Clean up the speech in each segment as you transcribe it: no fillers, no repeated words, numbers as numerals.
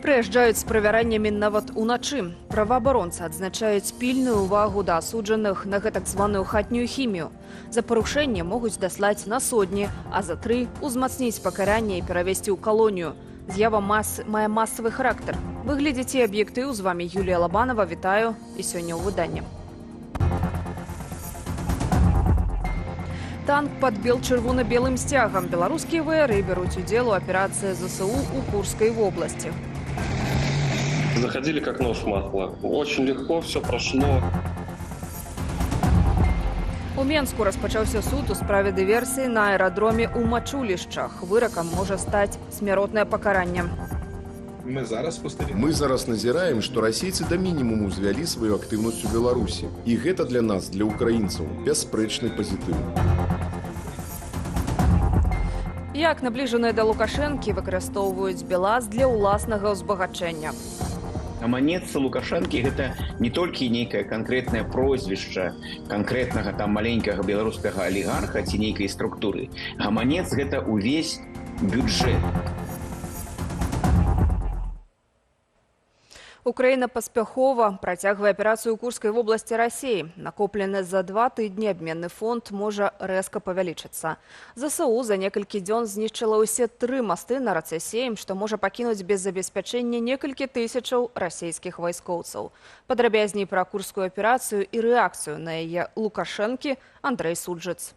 Прыязджаюць з правяраннямі нават уначы. Праваабаронцы адзначаюць пільную ўвагу да асуджаных на гэтак званую хатнюю хімію. За парушэнне могуць даслаць на сотні, а за 3 узмацніць пакаранне і перавесці ў калонію. З'ява мае масавы характар. Вы глядзіце «Аб'ектыў», з вами Юлія Лабанова, вітаю, і сёння ў выданні. Танк падбіл чырвона-белым сцягам. Беларускія ВРы бяруць удзел у аперацыі ЗСУ ў Курскай вобласці. Заходили как нож в масло. Очень легко все прошло. У Менску распачаўся суд у справе дыверсіі на аэрадроме ў Мачулішчах. Выракам можа стаць смяротнае пакаранне. Мы зараз назіраем, што расейцы да мінімуму звялі сваю актыўнасць у Беларусі. І гэта для нас, для украінцаў, бясспрэчны пазітыў. Як набліжаныя да Лукашэнкі выкарыстоўваюць БелАЗ для ўласнага ўзбагачэння. Гаманец Лукашэнкі гэта не толькі нейкае канкрэтнае прозвішча канкрэтнага там маленькага беларускага алігарха ці нейкай структуры. Гаманец гэта ўвесь бюджэт. Украіна паспяхова працягвае аперацыю ў Курскай вобласці Расіі. Накоплены за 2 тыдні абменны фонд можа рэзка павялічыцца. ЗСУ за некалькі дзён знішчыла ўсе 3 масты на рацэ Сейм, што можа пакінуць без забеспячэння некалькі тысячаў расійскіх вайскоўцаў. Падрабязней пра курскую аперацыю і рэакцыю на яе Лукашэнкі Андрэй Суджыц.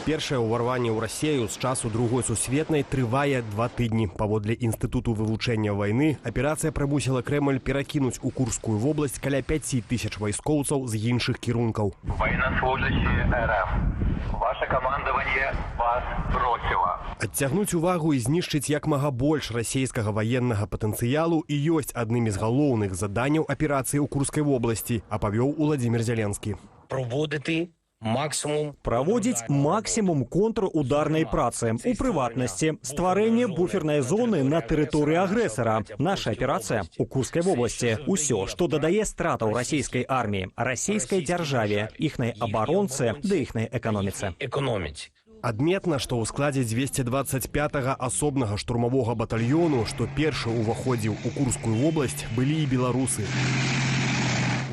Першае ўварванне ў Расею з часу Другой сусветнай трывае 2 тыдні. Паводле Інстытуту вывучэння вайны, аперацыя прымусіла Крэмль перакінуць у Курскую вобласць каля 5000 вайскоўцаў з іншых кірункаў. Военнослужащие РФ, ваше командование вас бросило. Адцягнуць увагу і знішчыць як мага больш расейскага ваеннага патэнцыялу і ёсць адным з галоўных заданняў аперацыі ў Курскай вобласці, апавёў Уладзімір Зялёнскі. Праводзіць максімум контрударнай працы. У прыватнасці, стварэнне буфернай зоны на тэрыторыі агрэсара. Наша аперацыя ў Курскай вобласці. Усё, што дадае стратаў расійскай арміі, расійскай дзяржаве, іхнай абаронцы ды іхнай эканоміцы. Адметна, што ў складзе 225-га асобнага штурмавога батальёну, што першы ўваходзіў у Курскую вобласць, былі і беларусы.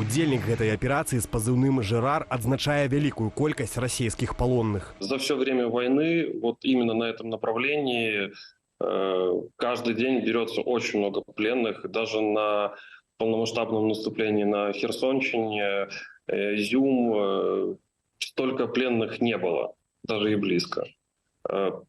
Удзельнік гэтай аперацыі з пазыўным «Жерар» адзначае вялікую колькасць расійскіх палонных. За все время войны, вот именно на этом направлении, каждый день берется очень много пленных. Даже на полномасштабном наступлении на Херсонщине, Изюм, столько пленных не было, даже и близко.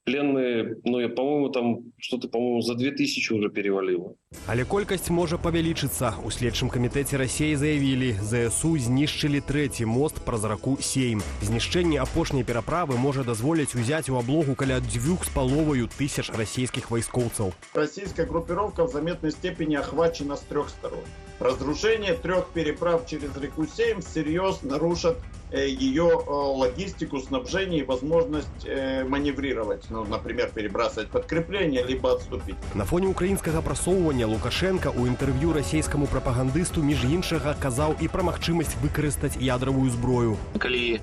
Пленные, по-моему, там что-то, за 2000 уже перевалило. Але колькасць можа павялічыцца. У следчым камітэце Расіі заявілі, ЗСУ знішчылі 3-й мост праз раку Сейм. Знішчэнне апошняй пераправы можа дазволіць узяць у аблогу каля 2500 расійскіх вайскоўцаў. Российская группировка в заметной степени охвачена с 3 сторон. Разрушение 3 переправ через реку Сейм всерьез нарушит ее логистику, снабжение и возможность маневрировать. Например, перебрасывать подкрепление, либо отступить. На фоне украінскага прасоўвання Лукашенка у інтэрв'ю расійскаму прапагандысту між іншага казаў і пра магчымасць выкарыстаць ядравую зброю. Калі,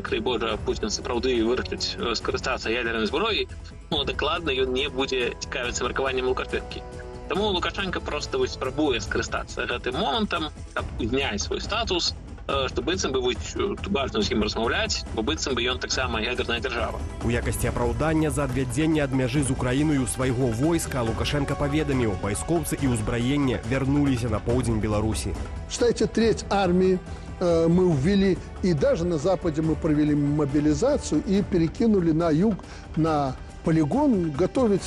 край Божа, Путін сапраўды вырашыць скарыстацца ядернай зброяй, дакладна ён не будзе цікавіцца меркаваннем Лукашэнкі. Таму Лукашенко проста спрабуе скарыстацца гэтым момантам, каб узняць свой статус, што быццам бы важна з ім размаўляць, бо быццам бы ён таксама ядерная дзяржава. У якасці апраўдання за адвядзенне ад мяжы з Украінаю свайго войска Лукашенко паведаміў, вайскоўцы і ўзбраенне вярнуліся на поўдзень Беларусі. Считайте, треть армии мы ввели, и даже на Западе мы провели мобилизацию и перекинули на юг, на полигон, готовить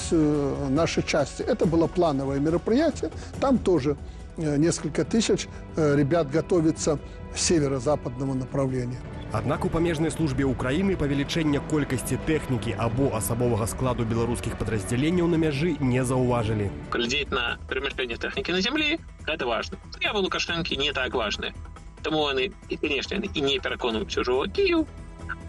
наши части. Это было плановое мероприятие. Там тоже несколько тысяч ребят готовятся с северо-западного направления. Аднак у памежнай службе Украіны павелічэння колькасці тэхнікі або асабовага складу беларускіх падраздзяленняў на мяжы не заўважылі. Глядзець на перамяшчэнне тэхнікі на зямлі, гэта важна. Заявы Лукашэнкі не так важныя. Таму яны, канешне, і не пераконваюць ужо Кіеў.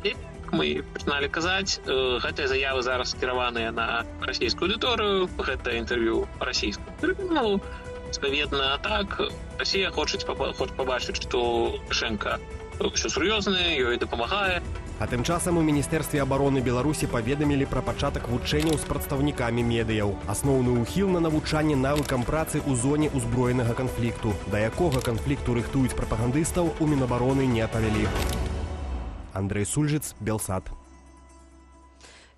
І мы пачыналі казаць, гэтыя заявы зараз скіраваныя на расійскую аўдыторыю, гэта інтэрв'ю расійскую тэрміналу. Адпаведна, так, Расія хоча пабачыць, што Лукашенко ўсё сур'ёзна, ёй дапамагае. А тым часам у міністэрстве абароны Беларусі паведамілі пра пачатак вучэнняў з прадстаўнікамі медыяў. Асноўны ўхіл на навучанне навыкам працы ў зоне ўзброенага канфлікту. Да якога канфлікту рыхтуюць прапагандыстаў, у Мінабароны не апавялі. Андрэй Сульжыц, Белсат.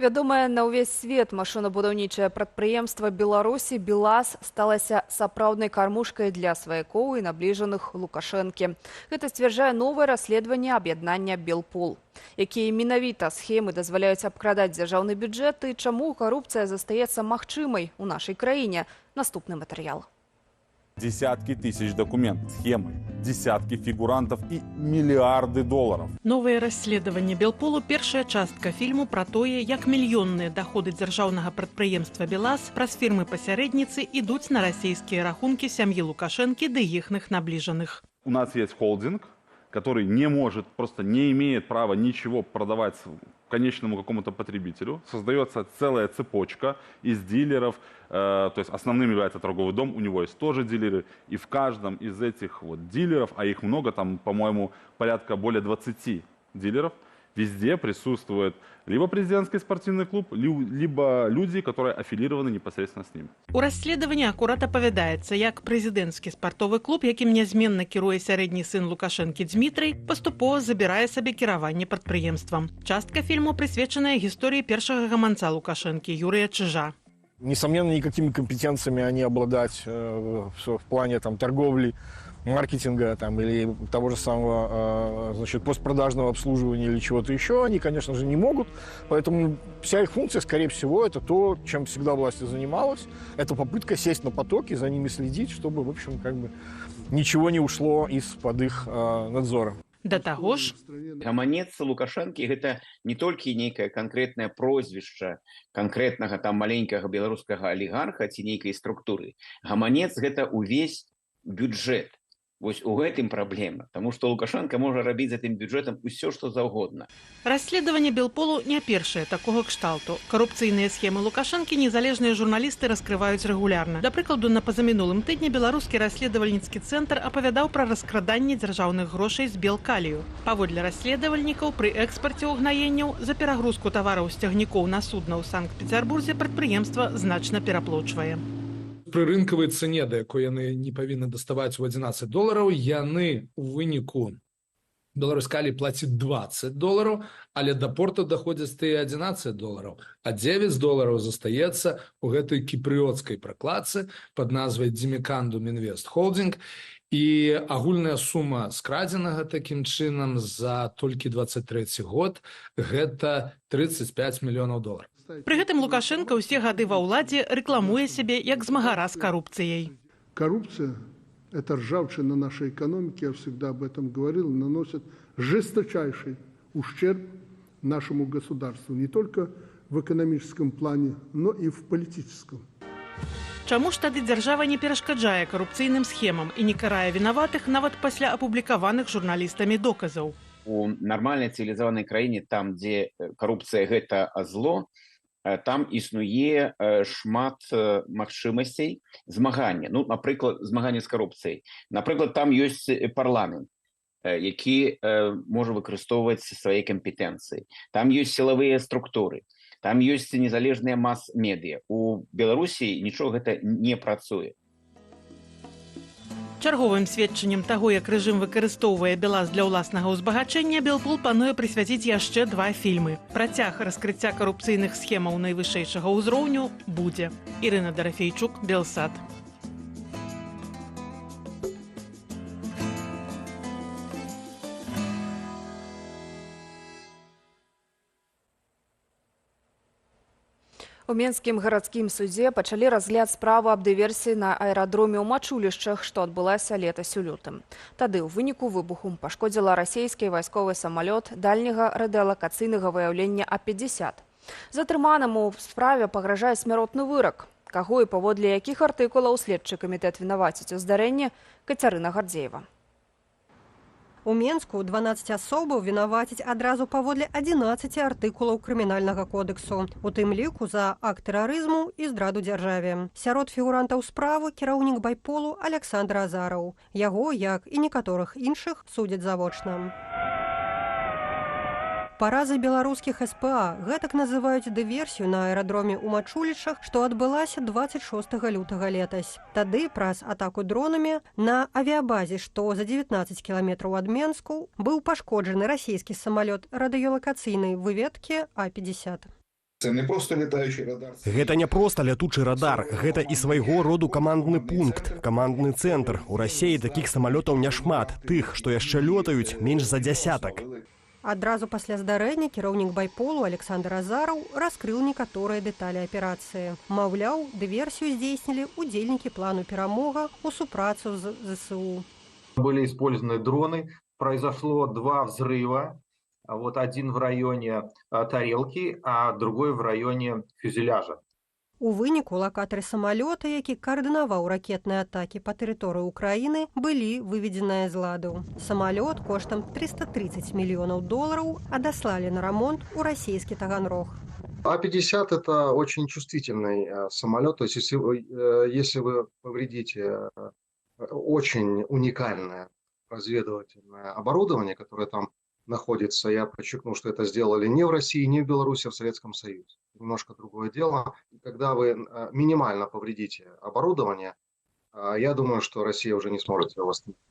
Вядомае на ўвесь свет машынабудаўнічае прадпрыемства Беларусі «БелАЗ» сталася сапраўднай кармушкай для сваякоў і набліжаных Лукашэнкі. Гэта сцвярджае новае расследаванне аб'яднання «Белпол». Якія менавіта схемы дазваляюць абкрадаць дзяржаўны бюджэт і чаму карупцыя застаецца магчымай у нашай краіне. Наступны матэрыял. Десятки тысяч документов, схемы, десятки фигурантов и миллиарды долларов. Новое расследование Белполу – першая частка фільму про тое, як мільённыя доходы дзяржаўнага прадпрыемства «БелАЗ» праз фірмы-пасярэдніцы ідуць на расійскія рахункі сям'і Лукашэнкі ды іхных набліжаных. У нас есть холдинг, который не может, просто не имеет права ничего продавать конечному какому-то потребителю. Создается целая цепочка из дилеров, то есть основным является торговый дом, у него есть тоже дилеры, и в каждом из этих вот дилеров, а их много, там, по-моему, порядка более 20 дилеров, везде присутствует либо президентский спортивный клуб, либо люди, которые аффилированы непосредственно с ним. У расследаванні акурат апавядаецца, як прэзідэнцкі спартовы клуб, якім нязменна кіруе сярэдні сын Лукашэнкі Дмітрый, паступова забірае сабе кіраванне прадпрыемствам. Частка фільму прысвечаная гісторыі першага гаманца Лукашэнкі Юрыя Чижа. Несомненно, никакими компетенциями они обладать в плане торговли, маркетинга или того же самого постпродажного обслуживания или чего-то еще, они, конечно же, не могут. Поэтому вся их функция, скорее всего, это то, чем всегда власть занималась. Это попытка сесть на потоки, за ними следить, чтобы, в общем, ничего не ушло из-под их надзора. Да таго ж, гаманец Лукашэнкі гэта не толькі нейкае канкрэтнае прозвішча канкрэтнага маленькага беларускага алігарха ці нейкай структуры. Гаманец гэта увесь бюджэт. Вось у гэтым праблема, таму што Лукашенко можа рабіць з гэтым бюджэтам усё, што заўгодна. Расследаванне Белполу не першае такога кшталту. Карупцыйныя схемы Лукашэнкі незалежныя журналісты раскрываюць рэгулярна. Да прыкладу, на пазамінулым тыдні беларускі расследавальніцкі цэнтр апавядаў пра раскраданне дзяржаўных грошай з Белкалію. Паводле расследавальнікаў, пры экспарце ўгнаенняў за перагрузку тавараў з цягнікоў на судна ў Санкт-Пецярбурзе прадпрыемства значна пераплочвае. Пры рынкавай цане, да якой яны не павінны даставаць у $11, яны у выніку Беларускалі плаціць $20, але да порта даходзяць тыя $11, а $9 застаецца у гэтай кіпрыёцкай пракладцы пад назвай Димикандум Инвест Холдинг, і агульная сума скрадзенага такім чынам за толькі 23 год гэта $35 мільёнаў. Пры гэтым Лукашенко ўсе гады ва ўладзе рэкламуе сябе як змагара з карупцыяй. Коррупция – это ржавчина нашей экономики, я всегда об этом говорил, наносит жесточайший ущерб нашему государству, не только в экономическом плане, но и в политическом. Чаму ж тады дзяржава не перашкаджае карупцыйным схемам і не карае вінаватых нават пасля апублікаваных журналістамі доказаў? У нармальнай цывілізаванай краіне, там, дзе карупцыя гэта зло, там існуе шмат магчымасцей змагання. Напрыклад, змагання з карупцыяй. Напрыклад, там ёсць парламент, які можа выкарыстоўваць свае кампетэнцыі. Там ёсць сілавыя структуры. Там ёсць незалежныя мас-медыя. У Беларусі нічога гэта не працуе. Чарговым сведчаннем таго, як рэжым выкарыстоўвае БелАЗ для ўласнага ўзбагачэння, Белпол плануе прысвяціць яшчэ 2 фільмы. Працяг раскрыцця карупцыйных схемаў найвышэйшага ўзроўню будзе. Ірына Дарафейчук, Белсат. У Менскім гарадскім судзе пачалі разгляд справы аб дыверсіі на аэрадроме ў Мачулішчах, што адбылася летась у лютым. Тады ў выніку выбуху пашкодзіла расійскі вайсковы самалёт дальняга радыалакацыйнага выяўлення А-50. Затрыманаму ў справе пагражае смяротны вырак. Каго і паводле якіх артыкулаў следчы камітэт вінаваціць у здарэнні, Кацярына Гардзеева. У Менску 12 асобаў вінаваціць адразу паводле 11 артыкулаў крымінальнага кодексу, у тым ліку за акт тэрарызму і здраду дзяржаве. Сярод фігурантаў справы кіраўнік байполу Александр Азараў. Яго, як і некаторых іншых, судзяць завочна. Паразы беларускіх СПА гэтак называюць дыверсію на аэрадроме ў Мачулічах, што адбылася 26 лютага летась. Тады праз атаку дронамі на авіабазе, што за 19 кіламетраў ад Менску, быў пашкоджаны расійскі самалёт радыёлакацыйнай выведкі А-50. Це не просто літаючий радар. Гэта не проста лятучы радар, гэта і свайго роду камандны пункт, камандны цэнтр. У Расіі такіх самалётаў няшмат, тых, што яшчэ лётаюць, менш за дзясятак. Адразу пасля здарэння кіраўнік байполу Александр Азараў раскрыў некаторыя дэталі аперацыі. Маўляў, дыверсію здзейснілі удзельнікі плану «Перамога» у супрацу з ЗСУ. Были использованы дроны, произошло 2 взрыва. Вот один в районе тарелки, а другой в районе фюзеляжа. У выніку лакатары самалёта, які каардынаваў ракетныя атакі па тэрыторыі Украіны, былі выведзеныя з ладу. Самалёт коштам $330 мільёнаў адаслалі на ремонт у расійскі Таганрог. А-50 – это очень чувствительный самолет. То есть, если вы повредите очень уникальное разведывательное оборудование, которое там находится, я подчеркну, что это сделали не в России, не в Беларуси, а в Советском Союзе. Немножко другое дело. Когда вы минимально повредите оборудование, я думаю, что Россия уже не сможет его восстановить.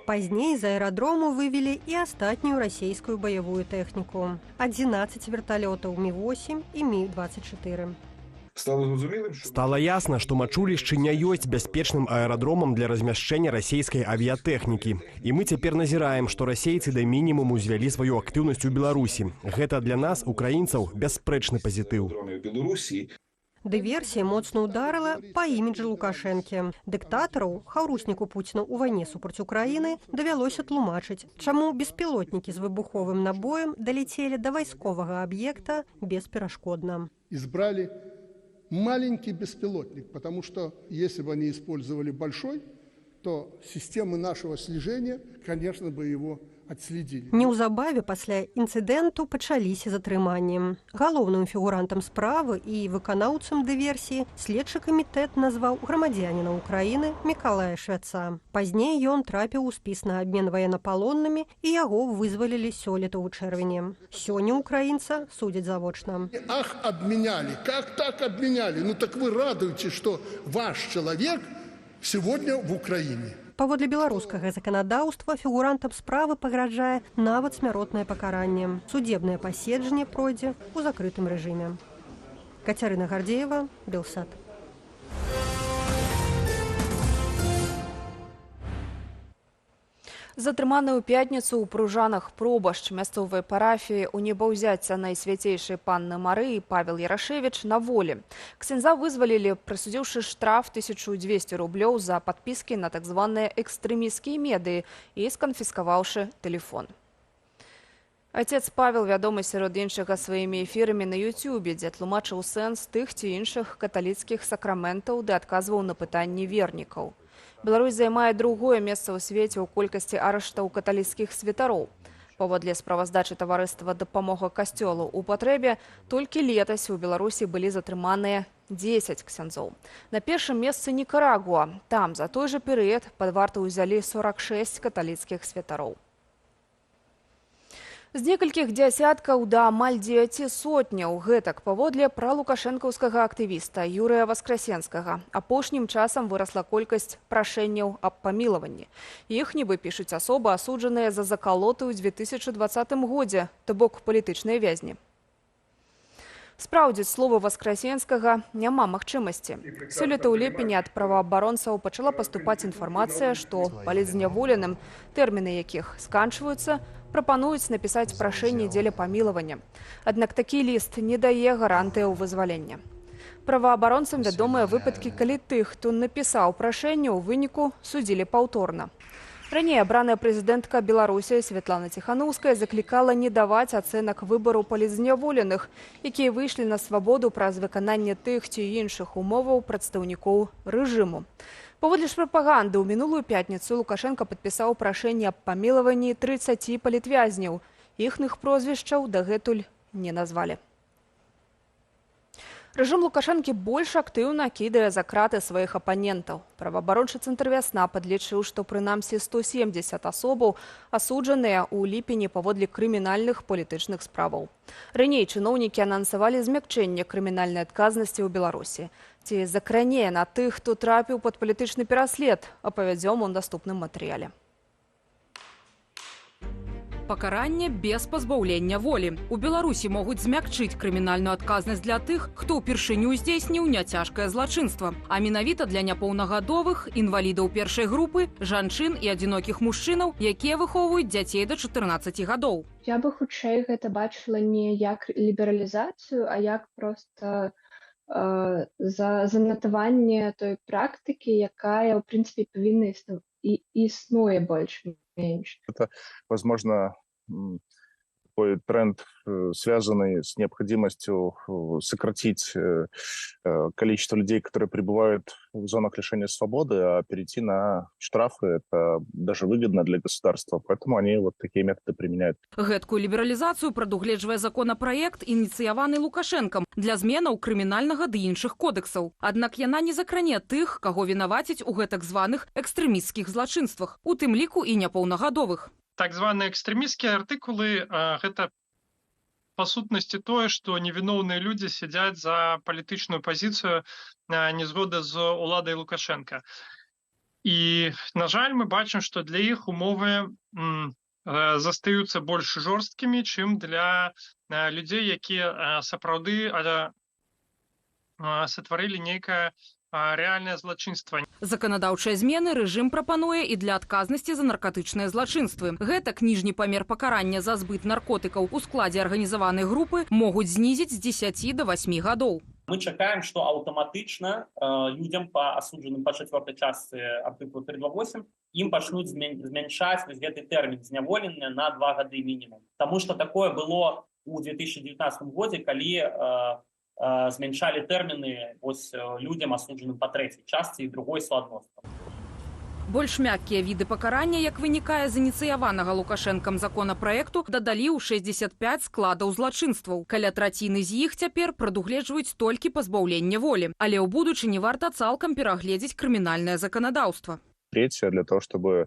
Пазней з аэрадрому вывели і астатнюю расійскую баявую тэхніку. 11 верталётаў Ми-8 і Ми-24. Стало ясно, што Мачулішчы не ёсць бяспечным аэрадромам для размяшчэння расійскай авіятэхнікі. І мы цяпер назіраем, што расейцы да мінімуму звялі сваю актыўнасць у Беларусі. Гэта для нас, украінцаў, бясспрэчны пазітыў. Дыверсія моцна ударыла па іміджы Лукашэнкі. Дыктатару, хаўрусніку Пуціна ў вайне супраць Украіны, давялося тлумачыць, чаму беспілотнікі з выбуховым набоем далецелі да вайсковага аб'екта бесперашкодна. Избрали маленький беспилотник, потому что если бы они использовали большой, то системы нашего слежения, конечно, бы его отследили. Неўзабаве пасля інцыдэнту пачаліся затрыманні. Галоўным фігурантам справы і выканаўцам дыверсіі следчы камітэт назваў грамадзяніна Украіны Мікалая Швяца. Пазней ён трапіў у спіс на абмен ваеннапалоннымі і яго вызвалілі сёлета ў чэрвені. Сёння украінца судзяць завочна. Ах, обменяли! Как так обменяли? Ну так вы радуетесь, что ваш человек сегодня в Украине. Паводле беларускага заканадаўства фігурантам справы пагражае нават смяротнае пакаранне. Судебнае паседжанне пройдзе ў закрытым рэжыме. Кацярына Гардзеева, Белсат. Затрыманы ў пятніцу ў Пружанах пробашч мясцовай парафіі у небаўзяцця найсвяцейшай панны Марыі Павел Ярашевіч на волі. Ксяндза вызвалілі, прысудзіўшы штраф 1200 рублёў за падпіскі на так званыя экстрэмісцкія медыі і сканфіскаваўшы тэлефон. Отец Павел вядомы сярод іншага сваімі эфірамі на Ютубе, дзе тлумачыў сэнс тых ці іншых каталіцкіх сакраментаў ды адказваў на пытанні вернікаў. Беларусь займае другое месца ў свеце ў колькасці арыштаў каталіцкіх святароў. Паводле справаздачы таварыства «Дапамога касцёлу» у патрэбе, толькі летась у Беларусі былі затрыманыя 10 ксяндзоў. На першым месцы Нікарагуа. Там за той жа перыяд пад варту ўзялі 46 каталіцкіх святароў. З некалькіх дзясяткаў да амаль 9 сотняў, гэтак паводле пралукашэнкаўскага актывіста Юрыя Васкрасенскага. Апошнім часам вырасла колькасць прашэнняў аб памілаванні. Іх нібы пішуць асобы, асуджаныя за закалоты ў 2020 годзе, то бок палітычныя вязні. Спраўдзіць словы Васкрасенскага няма магчымасці. Сёлета ў ліпені ад праваабаронцаў пачала паступаць інфармацыя, што палітзняволеным, тэрміны якіх сканчваюцца, прапануюць напісаць прашэнне дзеля памілавання. Аднак такі ліст не дае гарантыяў вызвалення. Праваабаронцам вядомыя выпадкі, калі тых, хто напісаў прашэнне, у выніку судзілі паўторна. Раней абраная прэзідэнтка Беларусі Святлана Ціханаўская заклікала не даваць ацэнак выбару палітзняволеных, якія выйшлі на свабоду праз выкананне тых ці іншых умоваў прадстаўнікоў рэжыму. Паводле ж прапаганды, ў мінулую пятніцу Лукашенко падпісаў прашэнне аб памілаванні 30 палітвязняў. Іхных прозвішчаў дагэтуль не назвалі. Рэжым Лукашэнкі больш актыўна кідае за краты сваіх апанентаў. Праваабарончы цэнтр «Вясна» падлічыў, што прынамсі 170 асобаў асуджаныя ў ліпені паводле крымінальных палітычных справаў. Раней чыноўнікі анансавалі змякчэнне крымінальнай адказнасці ў Беларусі. Ці закране на тых, хто трапіў пад палітычны пераслед, апавядзём у наступным матэрыяле. Пакаранне без пазбаўлення волі. У Беларусі могуць змякчыць крымінальную адказнасць для тых, хто ўпершыню здзейсніў няцяжкае злачынства. А менавіта для няпоўнагадовых, інвалідаў першай групы, жанчын і адзінокіх мужчынаў, якія выхоўваюць дзяцей да 14 гадоў. Я бы хутчэй гэта бачыла не як лібералізацыю, а як проста занатаванне той практыкі, якая, ў прынцыпе, павінна існуе больш-менш. Это, возможно, такой тренд, связанный с необходимостью сократить количество людей, которые пребывают в зонах лишения свободы, а перейти на штрафы. Это даже выгодно для государства, поэтому они вот такие методы применяют. Гэткую лібералізацыю прадугледжвае законапраект, ініцыяваны Лукашэнкам для зменаў крымінальнага ды іншых кодэксаў. Аднак яна не закране тых, каго вінаваціць у гэтак званых экстрэмісцкіх злачынствах, у тым ліку і няпоўнагадовых. Так званыя экстрэмісцкія артыкулы гэта па сутнасці тое, што невіноўныя людзі сядзяць за палітычную пазіцыю нязгоды з уладай Лукашэнка. І, на жаль, мы бачым, што для іх умовы застаюцца больш жорсткімі, чым для людзей, якія сапраўды сатварылі нейкае рэальнае злачынства. Заканадаўчыя змены рэжым прапануе і для адказнасці за наркатычныя злачынствы. Гэтак ніжні памер пакарання за збыт наркотыкаў у складзе арганізаванай групы могуць знізіць з 10 до 8 гадоў. Мы чакаем, што аўтаматычна людзям па асуджаным па 4-й частцы артыкула 328 ім пачнуць змяншаць гэты тэрмін зняволення на 2 гады мінімум. Таму што такое было ў 2019 годзе, калі зменшалі тэрміны людзям, асуджаным па 3-й частцы і другой суадносна. Больш мяккія віды пакарання, як вынікае з ініцыяванага Лукашэнкам законапраекту, дадалі ў 65 складаў злачынстваў. Каля траціны з іх цяпер прадугледжваюць толькі пазбаўленне волі. Але ў будучыні варта цалкам перагледзець крымінальнае заканадаўства. Третье, для того, чтобы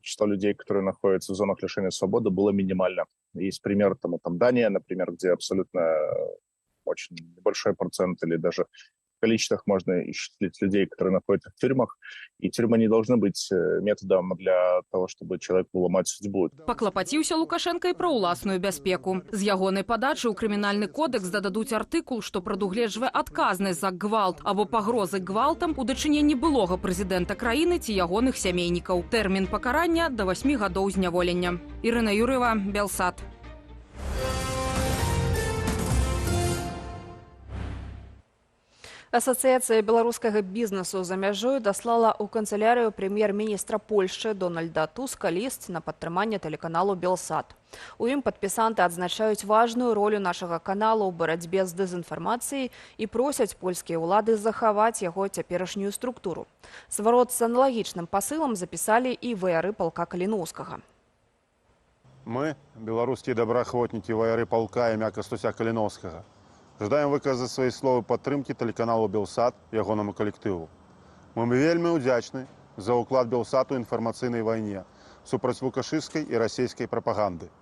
число людей, которые находятся в зонах лишения свободы, было минимально. Есть пример, там Дания, например, где абсолютно очень небольшой процент или даже в количествах можно исчислить людей, которые находятся в тюрьмах. И тюрьмы не должны быть методом для того, чтобы человеку ломать судьбу. Паклапаціўся Лукашэнка і пра ўласную бяспеку. З ягонай падачы ў крымінальны кодэкс дададуць артыкул, што прадугледжвае адказнасць за гвалт або пагрозы гвалтам у дачыненні былога прэзідэнта краіны ці ягоных сямейнікаў. Тэрмін пакарання да 8 гадоў зняволення. Ірына Юрыева, Белсат. Асацыяцыя беларускага бізнесу за мяжою даслала ў канцылярыю прэм'ер-міністра Польшчы Дональда Туска ліст на падтрыманне тэлеканалу «Белсат». У ім падпісанты адзначаюць важную ролю нашага каналу ў барацьбе з дэзінфармацыяй і просяць польскія ўлады захаваць яго цяперашнюю структуру. Зварот з аналагічным пасылам запісалі і ваяры палка Каліноўскага. Мы, беларускія добраахвотнікі ваяры палка імя Кастуся Каліноўскага, жадаем выказаць свае словы падтрымкі тэлеканалу «Белсат» ягонаму калектыву. Мы вельмі ўдзячны за ўклад «Белсату» ў інфармацыйнай вайне супраць лукашысцкай і расійскай прапаганды.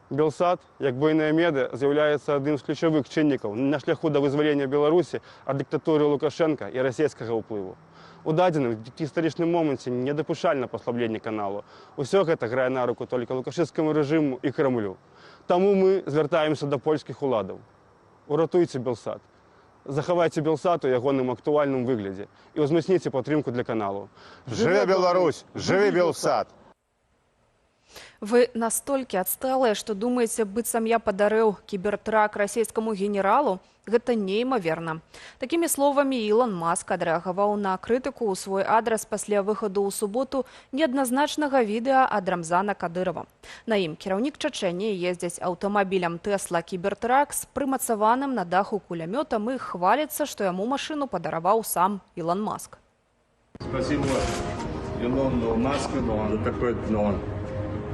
«Белсат», як буйная медыя, з'яўляецца адным з ключавых чыннікаў на шляху да вызвалення Беларусі ад дыктатуры Лукашэнка і расійскага ўплыву. У дадзеным гістарычным моманце недапушчальна паслабленне каналу. Усё гэта грае на руку толькі лукашысцкаму рэжыму і Крамлю. Таму мы звяртаемся да польскіх уладаў. Уратуйце «Белсат». Захавайце «Белсат» у ягоным актуальным выглядзе і ўзмацніце падтрымку для каналу. Жыве Беларусь! Жыве «Белсат»! Вы настолькі адсталыя, што думаеце, быццам я падарыў кібертрак расійскаму генералу? Гэта неймаверна. Такімі словамі Ілон Маск адрэагаваў на крытыку ў свой адрас пасля выхаду ў суботу неадназначнага відэа ад Рамзана Кадырова. На ім кіраўнік Чачэніі ездзіць аўтамабілем Tesla Cybertruck з прымацаваным на даху кулямётам і хваліцца, што яму машыну падараваў сам Ілон Маск. Спасибо Илону Маску за такой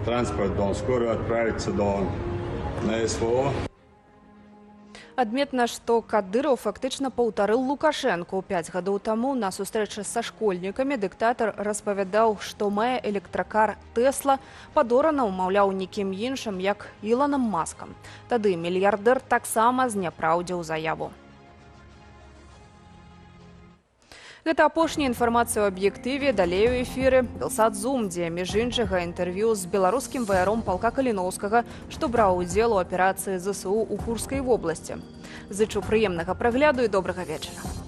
транспорт. Он скоро отправится на СВО. Адметна, што Кадыраў фактычна паўтарыў Лукашэнку. 5 гадоў таму на сустрэчы са школьнікамі дыктатар распавядаў, што мае электракар «Тэсла», падорана, маўляў, нікім іншым, як Іланам Маскам. Тады мільярдэр таксама зняпраўдзіў заяву. Гэта апошняя інфармацыя ў аб'ектыве, далей у эфіры Белсат-Зум, дзе між іншага інтэрв'ю з беларускім ваяром палка Каліноўскага, што браў удзел у аперацыі ЗСУ ў Курскай вобласці. Зычу прыемнага прагляду і добрага вечара.